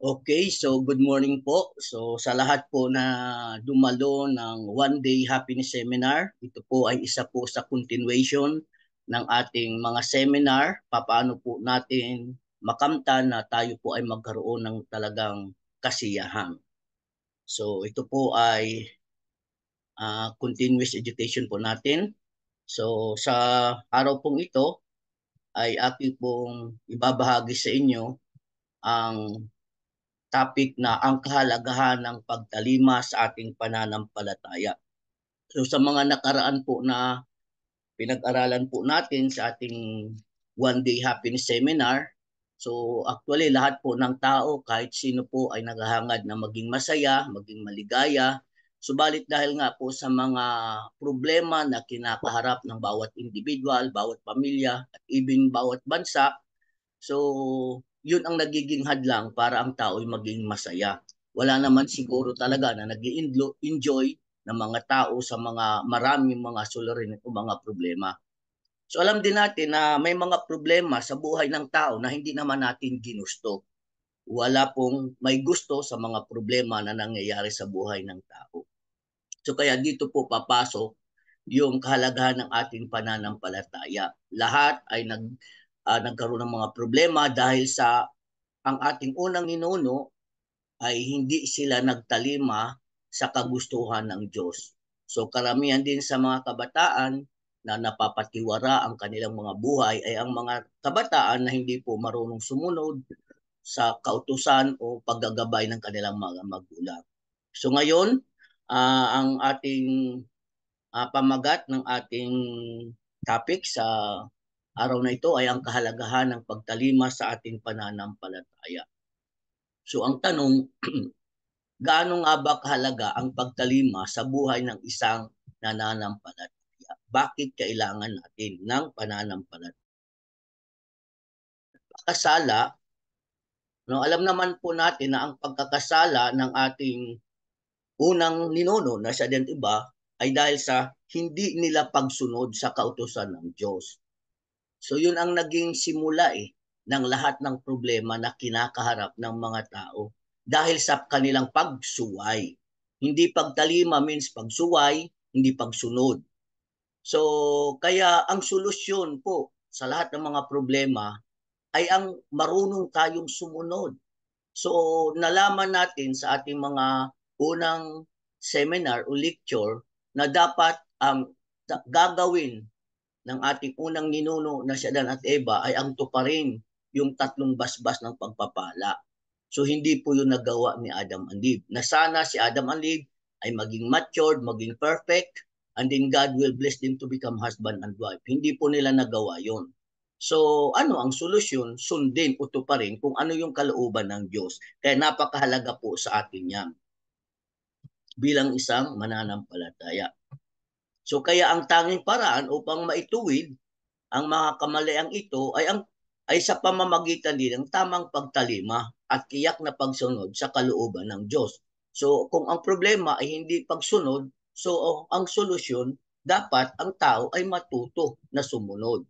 Okay, so good morning po. So sa lahat po na dumalo ng One Day Happiness Seminar, ito po ay isa po sa continuation ng ating mga seminar. Paano po natin makamtan na tayo po ay magkaroon ng talagang kasiyahan. So ito po ay continuous education po natin. So sa araw pong ito ay aking pong ibabahagi sa inyo ang topic na ang kahalagahan ng pagtalima sa ating pananampalataya. So sa mga nakaraan po na pinag-aralan po natin sa ating One Day Happiness Seminar, so actually lahat po ng tao, kahit sino po ay naghahangad na maging masaya, maging maligaya. Subalit dahil nga po sa mga problema na kinakaharap ng bawat individual, bawat pamilya, at even bawat bansa, so, yun ang nagiging hadlang para ang tao ay maging masaya. Wala naman siguro talaga na nag-enjoy ng mga tao sa mga maraming mga suliranin o mga problema. So alam din natin na may mga problema sa buhay ng tao na hindi naman natin ginusto. Wala pong may gusto sa mga problema na nangyayari sa buhay ng tao. So kaya dito po papasok yung kahalagahan ng ating pananampalataya. Lahat ay nagkaroon ng mga problema dahil sa ang ating unang ninuno ay hindi sila nagtalima sa kagustuhan ng Diyos. So karamihan din sa mga kabataan na napapatiwara ang kanilang mga buhay ay ang mga kabataan na hindi po marunong sumunod sa kautusan o paggagabay ng kanilang mga magulang. So ngayon, ang ating pamagat ng ating topic sa araw na ito ay ang kahalagahan ng pagtalima sa ating pananampalataya. So ang tanong, gaano nga ba kahalaga ang pagtalima sa buhay ng isang nananampalataya? Bakit kailangan natin ng pananampalataya? Pagkakasala, no, alam naman po natin na ang pagkakasala ng ating unang ninuno na siya din iba ay dahil sa hindi nila pagsunod sa kautusan ng Diyos. So yun ang naging simula ng lahat ng problema na kinakaharap ng mga tao dahil sa kanilang pagsuway. Hindi pagtalima means pagsuway, hindi pagsunod. So kaya ang solusyon po sa lahat ng mga problema ay ang marunong tayong sumunod. So nalaman natin sa ating mga unang seminar o lecture na dapat ang gagawin ng ating unang ninuno na si Adan at Eva ay ang tuparin yung tatlong basbas ng pagpapala. So hindi po yung nagawa ni Adam and Eve. Na sana si Adam and Eve ay maging matured, maging perfect, and then God will bless them to become husband and wife. Hindi po nila nagawa yon. So ano ang solusyon? Sundin o tuparin kung ano yung kalooban ng Diyos. Kaya napakahalaga po sa atin yan bilang isang mananampalataya. So kaya ang tanging paraan upang maituwid ang mga kamaliang ito ay sa pamamagitan din ng tamang pagtalima at tiyak na pagsunod sa kalooban ng Diyos. So kung ang problema ay hindi pagsunod, so ang solusyon dapat ang tao ay matuto na sumunod.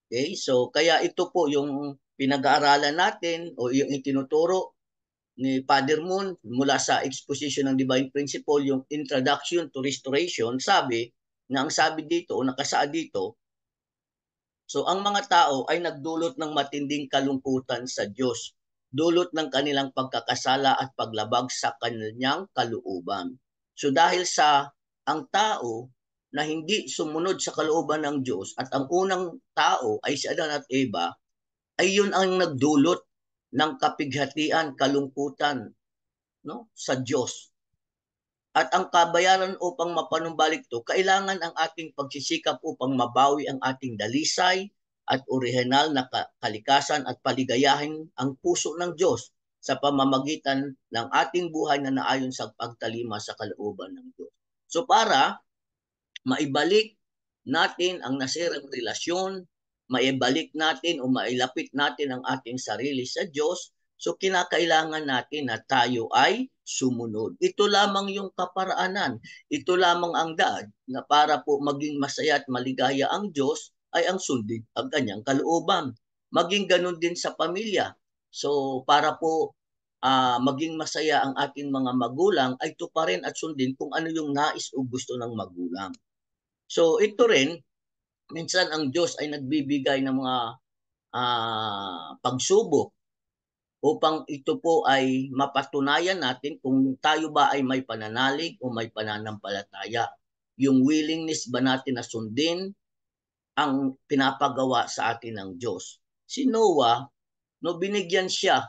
Okay? So kaya ito po yung pinag-aaralan natin o yung itinuturo ni Father Moon mula sa exposition ng Divine Principle, yung Introduction to Restoration, sabi na ang sabi dito o nakasaad dito, so ang mga tao ay nagdulot ng matinding kalungkutan sa Diyos, dulot ng kanilang pagkakasala at paglabag sa kanyang kalooban. So dahil sa ang tao na hindi sumunod sa kalooban ng Diyos at ang unang tao ay si Adan at Eva, ay yun ang nagdulot ng kapighatian, kalungkutan, no, sa Diyos. At ang kabayaran upang mapanumbalik ito, kailangan ang ating pagsisikap upang mabawi ang ating dalisay at orihinal na kalikasan at paligayahin ang puso ng Diyos sa pamamagitan ng ating buhay na naayon sa pagtalima sa kalooban ng Diyos. So para maibalik natin ang nasirang relasyon, maibalik natin o mailapit natin ang ating sarili sa Diyos, so kinakailangan natin na tayo ay sumunod. Ito lamang yung kaparaanan. Ito lamang ang daan na para po maging masaya at maligaya ang Diyos ay ang sundin ang kanyang kalooban. Maging ganun din sa pamilya. So para po maging masaya ang ating mga magulang ay tuparin at sundin kung ano yung nais o gusto ng magulang. So ito rin, minsan ang Diyos ay nagbibigay ng mga pagsubok upang ito po ay mapatunayan natin kung tayo ba ay may pananalig o may pananampalataya. Yung willingness ba natin na sundin ang pinapagawa sa atin ng Diyos. Si Noah, no, binigyan siya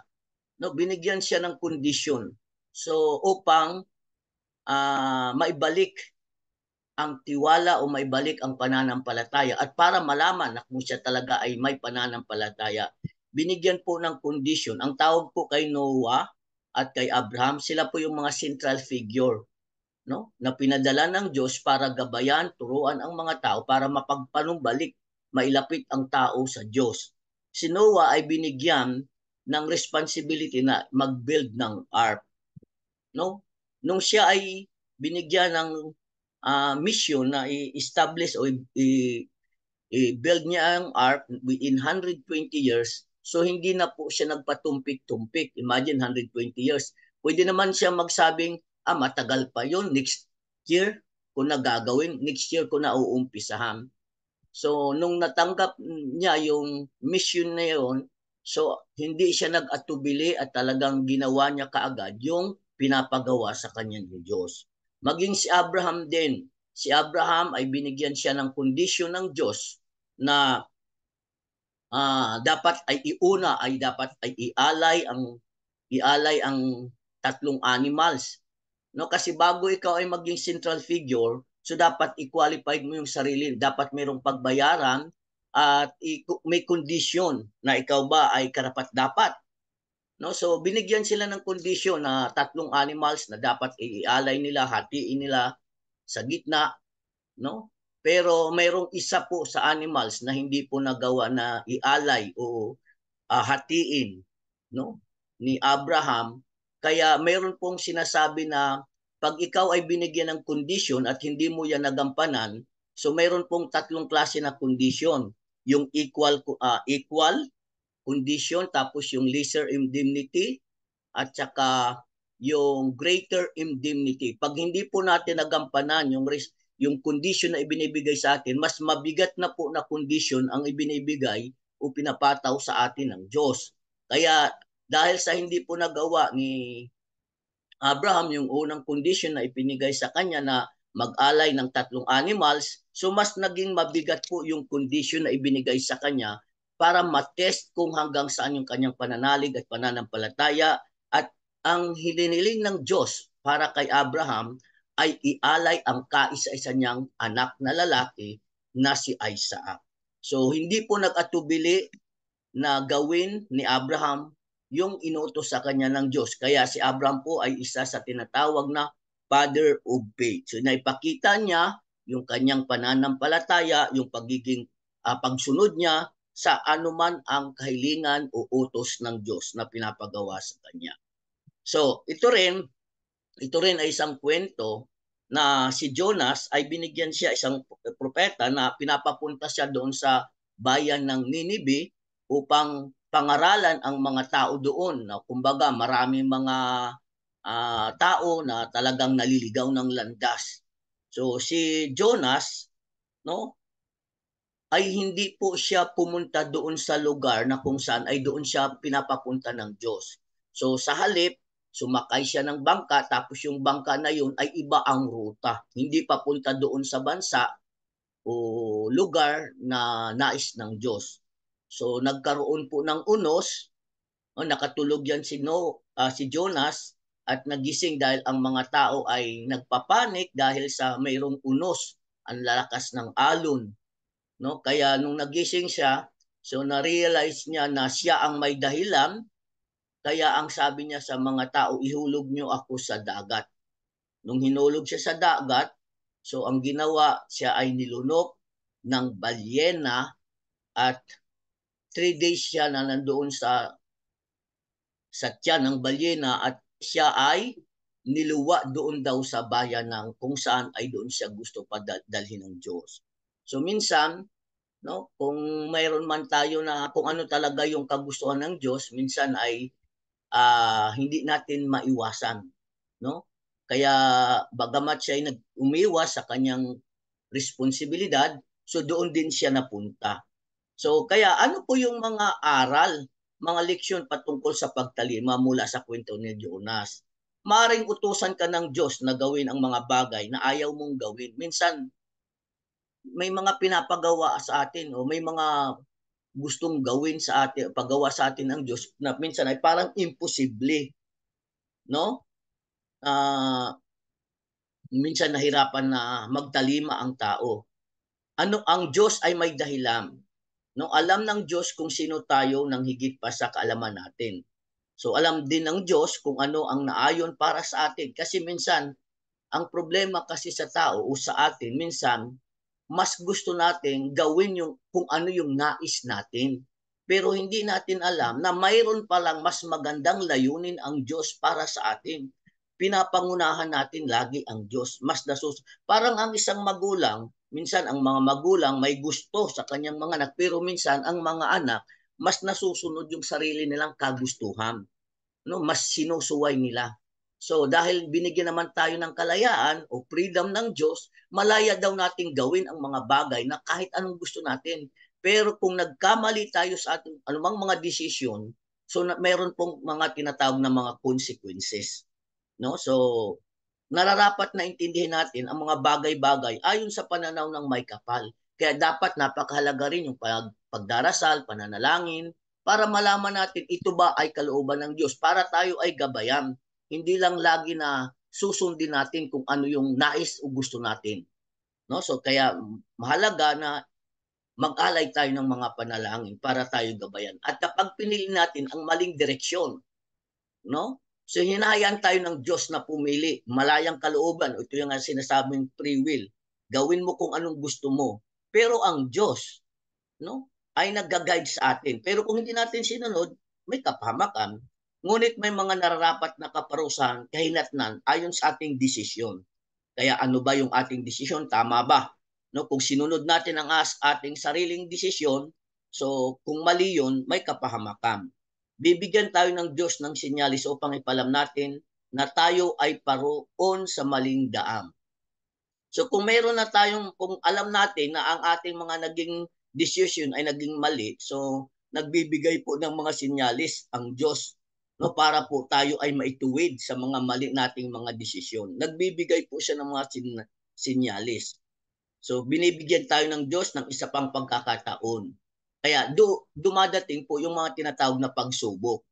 ng kondisyon. So upang maibalik ang tiwala o maibalik ang pananampalataya at para malaman na kung siya talaga ay may pananampalataya, binigyan po ng condition. Ang tawag po kay Noah at kay Abraham, sila po yung mga central figure, no? Na pinadala ng Diyos para gabayan, turuan ang mga tao para mapagpanumbalik, mailapit ang tao sa Diyos. Si Noah ay binigyan ng responsibility na mag-build ng ark, no? Nung siya ay binigyan ng mission na i-establish o i-build niya ang ark within 120 years, so hindi na po siya nagpatumpik-tumpik. Imagine 120 years. Pwede naman siya magsabing, matagal pa yun, next year ko na gagawin, next year ko na uumpisahan. So, nung natanggap niya yung mission na yun, so hindi siya nag-atubili at talagang ginawa niya kaagad yung pinapagawa sa kanya ng Diyos. Maging si Abraham din. Si Abraham ay binigyan siya ng kondisyon ng Diyos na dapat ay ialay ang tatlong animals. No, kasi bago ikaw ay maging central figure, so dapat i-qualified mo yung sarili, dapat mayroong pagbayaran at may condition na ikaw ba ay karapat-dapat. No, so binigyan sila ng condition na tatlong animals na dapat ialay nila, hatiin nila sa gitna, no? Pero mayroong isa po sa animals na hindi po nagawa na ialay o hatiin, no, ni Abraham. Kaya mayroon pong sinasabi na pag ikaw ay binigyan ng kondisyon at hindi mo yan nagampanan, so mayroon pong tatlong klase na kondisyon. Yung equal condition, tapos yung lesser indemnity, at saka yung greater indemnity. Pag hindi po natin nagampanan yung condition na ibinibigay sa atin, mas mabigat na po na condition ang ibinibigay o pinapataw sa atin ng Diyos. Kaya dahil sa hindi po nagawa ni Abraham yung unang condition na ipinigay sa kanya na mag-alay ng tatlong animals, so mas naging mabigat po yung condition na ibinigay sa kanya para matest kung hanggang saan yung kanyang pananalig at pananampalataya. At ang hiniling ng Diyos para kay Abraham ay ialay ang kaisa-isa niyang anak na lalaki na si Isaac. So hindi po nag-atubili na gawin ni Abraham yung inutos sa kanya ng Diyos. Kaya si Abraham po ay isa sa tinatawag na father of faith. So naipakita niya yung kanyang pananampalataya, yung pagiging pagsunod niya sa anuman ang kahilingan o utos ng Diyos na pinapagawa sa kanya. So ito rin ay isang kwento na si Jonas ay binigyan siya isang propeta na pinapapunta siya doon sa bayan ng Ninive upang pangaralan ang mga tao doon. Na kumbaga maraming mga tao na talagang naliligaw ng landas. So si Jonas, no, ay hindi po siya pumunta doon sa lugar na kung saan ay doon siya pinapapunta ng Diyos. So sa halip, sumakay siya ng bangka, tapos yung bangka na yun ay iba ang ruta. Hindi papunta doon sa bansa o lugar na nais ng Diyos. So nagkaroon po ng unos, nakatulog yan si Jonas at nagising dahil ang mga tao ay nagpapanik dahil sa mayroong unos, ang lalakas ng alon, no? Kaya nung nagising siya, so na-realize niya na siya ang may dahilan, kaya ang sabi niya sa mga tao, ihulog niyo ako sa dagat. Nung hinulog siya sa dagat, so ang ginawa, siya ay nilunok ng balyena at 3 days siya na nandoon sa tiyan ng balyena at siya ay niluwa doon daw sa bayan ng kung saan ay doon siya gusto padalhin ng Diyos. So minsan, no, kung mayroon man tayo na kung ano talaga yung kagustuhan ng Diyos, minsan ay hindi natin maiwasan, no? Kaya bagamat siya ay umiwas sa kanyang responsibilidad, so doon din siya napunta. So kaya ano po yung mga aral, mga leksyon patungkol sa pagtalima mula sa kwento ni Jonas? Maaring utusan ka ng Diyos na gawin ang mga bagay na ayaw mong gawin. Minsan may mga pinapagawa sa atin o may mga gustong gawin sa atin, paggawa sa atin ng Diyos na minsan ay parang imposible, no? Uh, Minsan nahirapan na magtalima ang tao. Ano ang Diyos ay may dahilan. No, alam ng Diyos kung sino tayo nang higit pa sa kaalaman natin. So alam din ng Diyos kung ano ang naayon para sa atin. Kasi minsan, ang problema kasi sa tao o sa atin, minsan, mas gusto natin gawin yung kung ano yung nais natin. Pero hindi natin alam na mayroon palang mas magandang layunin ang Diyos para sa atin. Pinapangunahan natin lagi ang Diyos. Parang ang isang magulang, minsan ang mga magulang may gusto sa kanyang mga anak, pero minsan ang mga anak mas nasusunod yung sarili nilang kagustuhan, no, mas sinusuway nila. So dahil binigyan naman tayo ng kalayaan o freedom ng Diyos, malaya daw nating gawin ang mga bagay na kahit anong gusto natin. Pero kung nagkamali tayo sa ating anumang mga desisyon, so meron pong mga tinatawag na mga consequences, no? So nararapat na intindihin natin ang mga bagay-bagay ayon sa pananaw ng may kapal. Kaya dapat napakahalaga rin yung pagdarasal, pananalangin, para malaman natin ito ba ay kalooban ng Diyos, para tayo ay gabayan. Hindi lang lagi na susundin natin kung ano yung nais o gusto natin. No? So kaya mahalaga na mag-alay tayo ng mga panalangin para tayo gabayan. At kapag pinili natin ang maling direksyon, no? So hinahayaan tayo ng Diyos na pumili, malayang kalooban. Ito yung sinasabing free will. Gawin mo kung anong gusto mo. Pero ang Diyos, no, ay nag-guide sa atin. Pero kung hindi natin sinunod, may kapahamakan. Ngunit may mga nararapat na kaparusahan, kahinatnan ayon sa ating desisyon. Kaya ano ba yung ating desisyon? Tama ba? No, kung sinunod natin ang ating sariling desisyon, so kung mali yun, may kapahamakan. Bibigyan tayo ng Diyos ng sinyalis upang ipalam natin na tayo ay paroon sa maling daan. So kung mayroon na tayong, kung alam natin na ang ating mga naging decision ay naging mali, so nagbibigay po ng mga sinyalis ang Diyos, no, para po tayo ay maituwid sa mga mali nating mga desisyon. Nagbibigay po siya ng mga sinyalis. So binibigyan tayo ng Diyos ng isa pang pagkakataon. Kaya dumadating po yung mga tinatawag na pagsubok.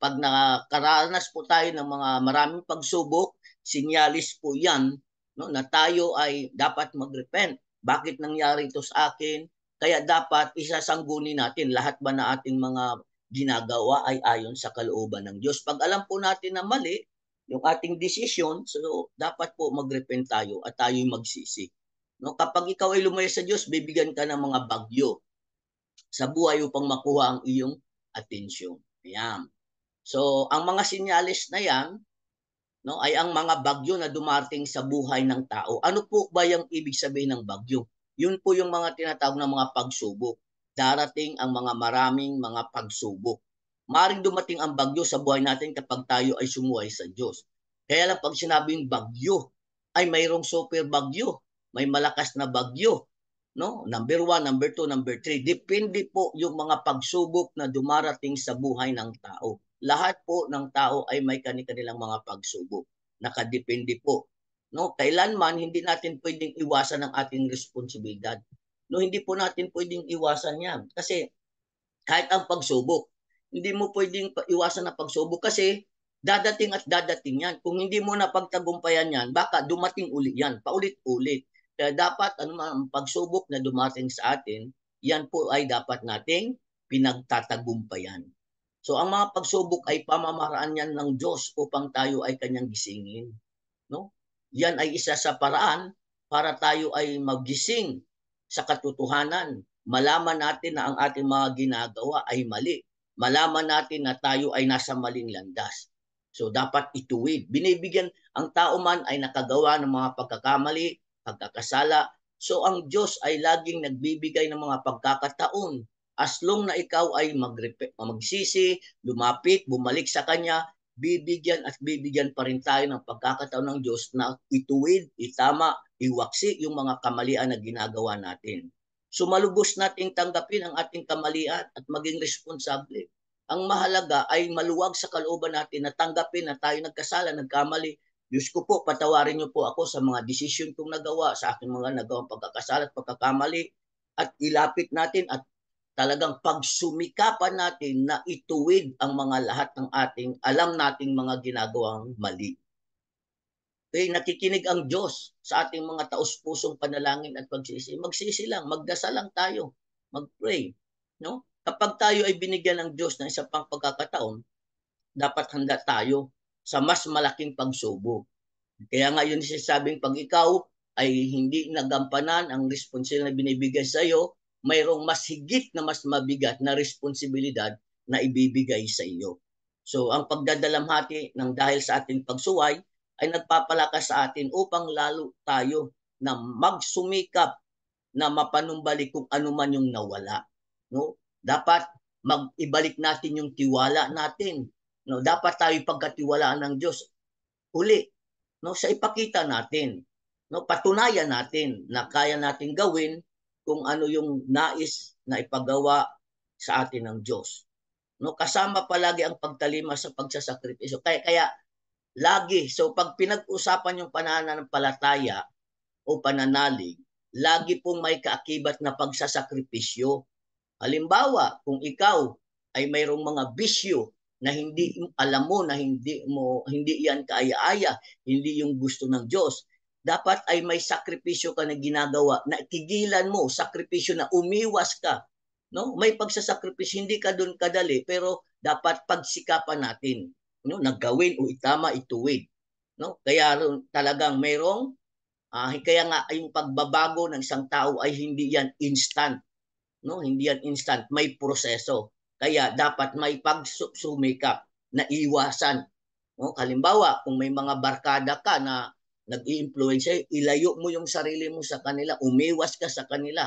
Pag nakaranas po tayo ng mga maraming pagsubok, sinyalis po yan, no, na tayo ay dapat mag-repent. Bakit nangyari ito sa akin? Kaya dapat isasangguni natin lahat ba na ating mga ginagawa ay ayon sa kalooban ng Diyos. Pag alam po natin na mali yung ating desisyon, so dapat po mag-repent tayo at tayo'y magsisi. No, kapag ikaw ay lumaya sa Diyos, bibigyan ka ng mga bagyo sa buhay upang makuha ang iyong atensyon. Ayan. So, ang mga sinyalis na yan, no, ay ang mga bagyo na dumating sa buhay ng tao. Ano po ba yung ibig sabihin ng bagyo? Yun po yung mga tinatawag na mga pagsubok. Darating ang mga maraming mga pagsubok. Maring dumating ang bagyo sa buhay natin kapag tayo ay sumuway sa Diyos. Kaya lang pag sinabing bagyo, ay mayroong super bagyo, may malakas na bagyo, no? Number 1, number 2, number 3. Depende po yung mga pagsubok na dumarating sa buhay ng tao. Lahat po ng tao ay may kanilang mga pagsubok. Nakadepende po. No, kailanman hindi natin pwedeng iwasan ang ating responsibilidad. No, hindi po natin pwedeng iwasan 'yan kasi kahit ang pagsubok, hindi mo pwedeng iwasan ang pagsubok kasi dadating at dadating 'yan. Kung hindi mo na pagtagumpayan 'yan, baka dumating uli 'yan, paulit-ulit. Kaya dapat ang pagsubok na dumating sa atin, 'yan po ay dapat nating pinagtatagumpayan. So ang mga pagsubok ay pamamaraan yan ng Diyos upang tayo ay kanyang gisingin. No? Yan ay isa sa paraan para tayo ay magising sa katotohanan. Malaman natin na ang ating mga ginagawa ay mali. Malaman natin na tayo ay nasa maling landas. So dapat ituwid. Binibigyan, ang tao man ay nakagawa ng mga pagkakamali, pagkakasala. So ang Diyos ay laging nagbibigay ng mga pagkakataon As long na ikaw ay magsisi, lumapit, bumalik sa Kanya, bibigyan at bibigyan pa rin tayo ng pagkakataon ng Diyos na ituwid, itama, iwaksi yung mga kamalian na ginagawa natin. So malubos nating tanggapin ang ating kamalian at maging responsable. Ang mahalaga ay maluwag sa kalooban natin na tanggapin na tayo nagkasala, nagkamali. Diyos ko po, patawarin niyo po ako sa mga desisyon kong nagawa, sa aking mga nagawang pagkakasala at pagkakamali, at ilapit natin at talagang pagsumikapan natin na ituwid ang mga lahat ng ating alam nating mga ginagawang mali. Okay, nakikinig ang Diyos sa ating mga taos-pusong panalangin at pagsisi. Magsisi lang, magdasal lang tayo, mag-pray. No? Kapag tayo ay binigyan ng Diyos ng isang pang pagkakataon, dapat handa tayo sa mas malaking pagsubok. Kaya nga yun sinasabing pag ikaw ay hindi nagampanan ang responsibilidad na binibigay sa iyo, mayroong mas higit na mas mabigat na responsibilidad na ibibigay sa iyo. So ang pagdadalamhati ng dahil sa ating pagsuway ay nagpapalakas sa atin upang lalo tayo na magsumikap na mapanumbalik kung ano man yung nawala. No? Dapat ibalik natin yung tiwala natin. No? Dapat tayo pagkatiwalaan ng Diyos uli, no, sa ipakita natin, no, patunayan natin na kaya natin gawin kung ano yung nais na ipagawa sa atin ng Diyos. No, kasama palagi ang pagtalima sa pagsasakripisyo. Kaya lagi, so pag pinag-usapan yung pananampalataya o pananalig, lagi pong may kaakibat na pagsasakripisyo. Halimbawa, kung ikaw ay mayroong mga bisyo na hindi alam mo na hindi yan kaaya-aya, hindi yung gusto ng Diyos, dapat ay may sakripisyo ka na ginagawa na tigilan mo, sakripisyo na umiwas ka. No? May pagsasakripisyo, hindi ka doon kadali, pero dapat pagsikapan natin, no? Naggawin o itama, ituwid. No? Kaya talagang mayroong kaya nga yung pagbabago ng isang tao ay hindi yan instant. No, hindi yan instant, may proseso. Kaya dapat may pagsumikap na iwasan. No, halimbawa, kung may mga barkada ka na nag-i-influence, ilayo mo yung sarili mo sa kanila, umiwas ka sa kanila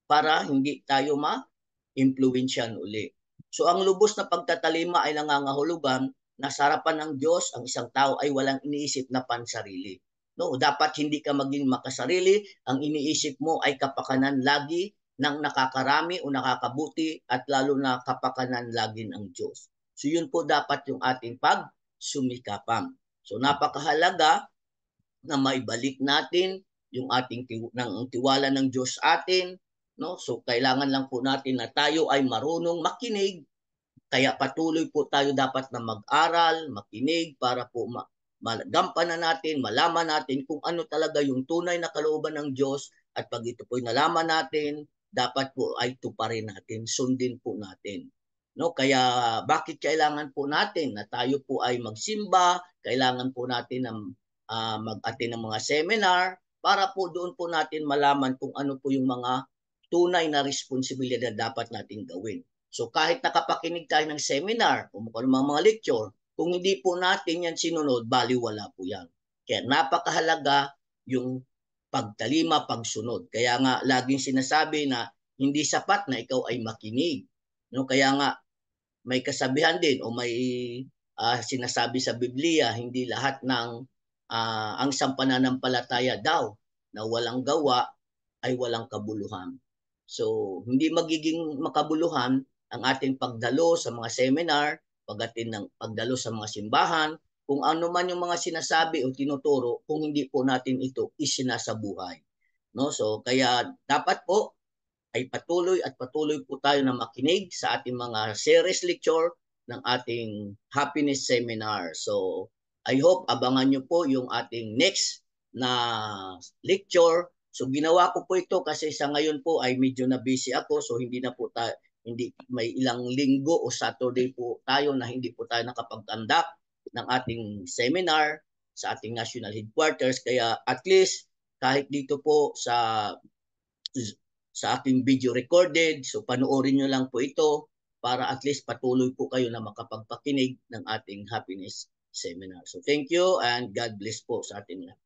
para hindi tayo ma-influensyan uli. So ang lubos na pagtatalima ay nangangahulugan na sa harapan ng Diyos, ang isang tao ay walang iniisip na pansarili. No, dapat hindi ka maging makasarili, ang iniisip mo ay kapakanan lagi ng nakakarami o nakakabuti at lalo na kapakanan lagi ng Diyos. So yun po dapat yung ating pagsumikapan. So napakahalaga na maibalik natin yung ating tiwala ng Diyos atin, no? So kailangan lang po natin na tayo ay marunong makinig, kaya patuloy po tayo dapat na mag-aral, makinig para po magampanan natin, malaman natin kung ano talaga yung tunay na kalooban ng Diyos, at pag ito po nalaman natin, dapat po ay tuparin natin, sundin po natin. No, kaya bakit kailangan po natin na tayo po ay magsimba, kailangan po natin na mag-attend ng mga seminar para po doon po natin malaman kung ano po yung mga tunay na responsibilidad na dapat natin gawin. So kahit nakapakinig tayo ng seminar o mga lecture, kung hindi po natin yan sinunod, baliwala po yan. Kaya napakahalaga yung pagtalima, pagsunod. Kaya nga laging sinasabi na hindi sapat na ikaw ay makinig. No? Kaya nga may kasabihan din o may sinasabi sa Biblia, hindi lahat ng ang isang pananampalataya daw na walang gawa ay walang kabuluhan. So, hindi magiging makabuluhan ang ating pagdalo sa mga seminar, pagdalo sa mga simbahan, kung ano man yung mga sinasabi o tinuturo, kung hindi po natin ito isinasabuhay. No? So, kaya dapat po ay patuloy po tayo na makinig sa ating mga series lecture ng ating happiness seminar. So, I hope abangan nyo po yung ating next na lecture. So ginawa ko po ito kasi sa ngayon po ay medyo na busy ako, so hindi na po tayo, hindi may ilang linggo o Saturday po tayo na hindi po tayo nakapag-conduct ng ating seminar sa ating national headquarters, kaya at least kahit dito po sa aking video recorded, so panoorin nyo lang po ito para at least patuloy po kayo na makapagpakinig ng ating happiness seminar. So thank you and God bless po sa ating lahat.